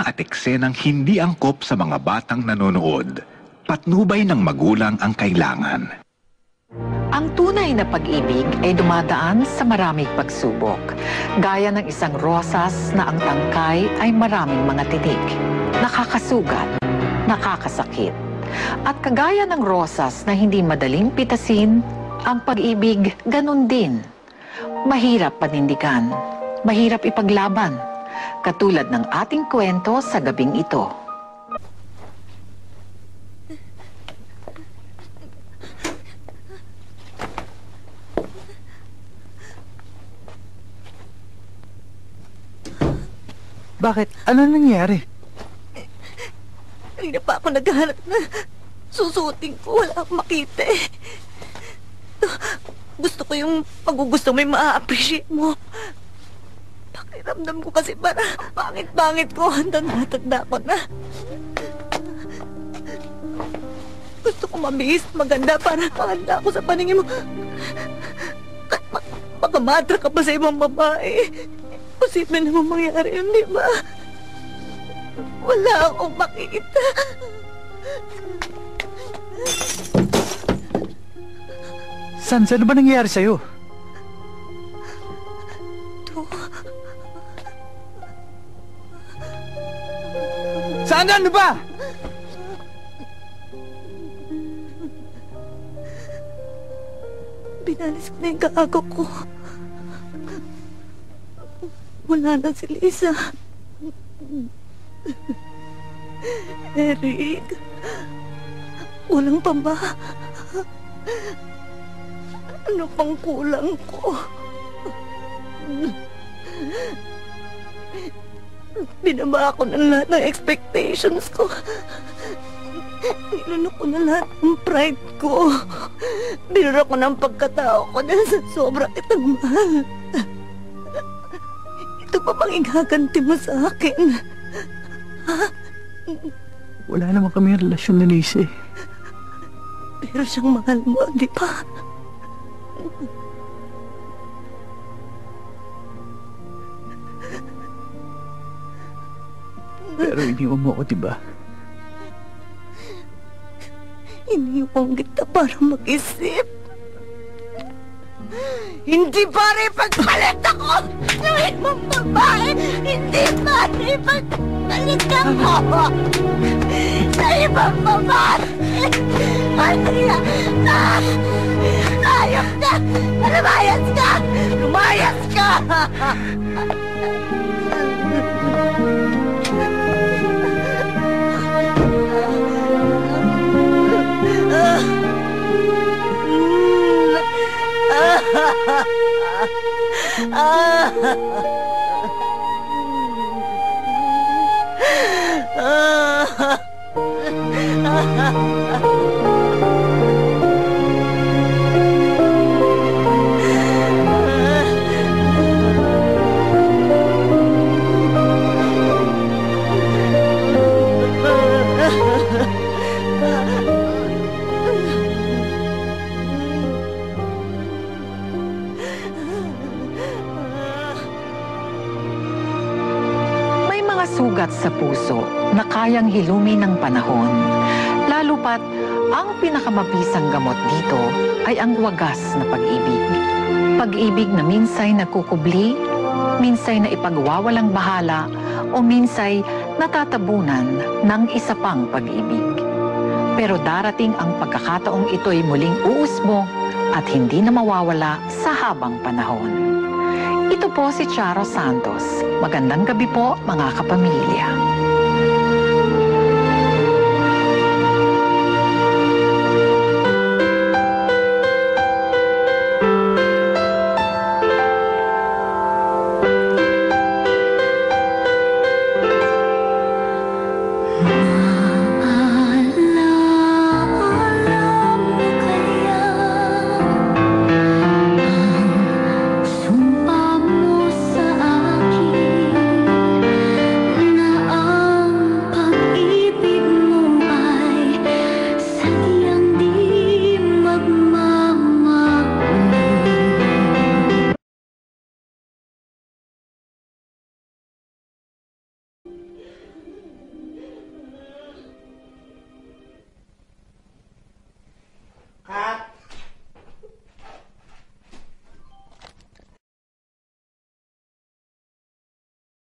at eksenang hindi angkop sa mga batang nanonood. Patnubay ng magulang ang kailangan. Ang tunay na pag-ibig ay dumadaan sa maraming pagsubok. Gaya ng isang rosas na ang tangkay ay maraming mga tinik. Nakakasugat, nakakasakit. At kagaya ng rosas na hindi madaling pitasin, ang pag-ibig ganun din. Mahirap panindigan, mahirap ipaglaban. Katulad ng ating kwento sa gabing ito. Bakit? Ano nangyari? Kanina pa ako naghahanap na susuotin ko. Wala akong makita eh. Gusto ko yung magugusto mo yung ma-appreciate mo. Pakiramdam ko kasi para pangit-pangit ko. Tanda ko na. Gusto ko mabihis maganda para maganda ako sa paningin mo. Pagkamatra ka pa sa ibang babae. Posible naman mangyari yun, di ba? Wala akong makita. San, ano ba nangyayari sa'yo? San, ano ba? Binalis ko na yung kaago ko. Wala na si Lisa. Eric, kulang pa ba? Ano pang kulang ko? Binaba ako ng lahat ng expectations ko. Nilunok ko na lahat ng pride ko. Binura ko ng pagkatao ko dahil sa sobrang kitang mahal. Ito pa bang igaganti mo sa akin? Ha? Wala naman kami relasyon ni Lisa eh. Pero siyang mahal mo, di ba? Pero iniwan mo ako, di ba? Iniwan kita para mag-isip. Hindi pare pagpalit ako ng ibang babae. Hindi pare pagpalit ako sa ibang babae. Andrea, ayok na! Lumayas ka! Lumayas ka! Sugat sa puso na kayang hilumi ng panahon. Lalo pat, ang pinakamabisang gamot dito ay ang wagas na pag-ibig. Pag-ibig na minsay nakukubli, minsay na ipagwawalang bahala, o minsay natatabunan ng isa pang pag-ibig. Pero darating ang pagkakataong ito'y muling uusbong at hindi na mawawala sa habang panahon. Ito po si Charo Santos. Magandang gabi po, mga kapamilya.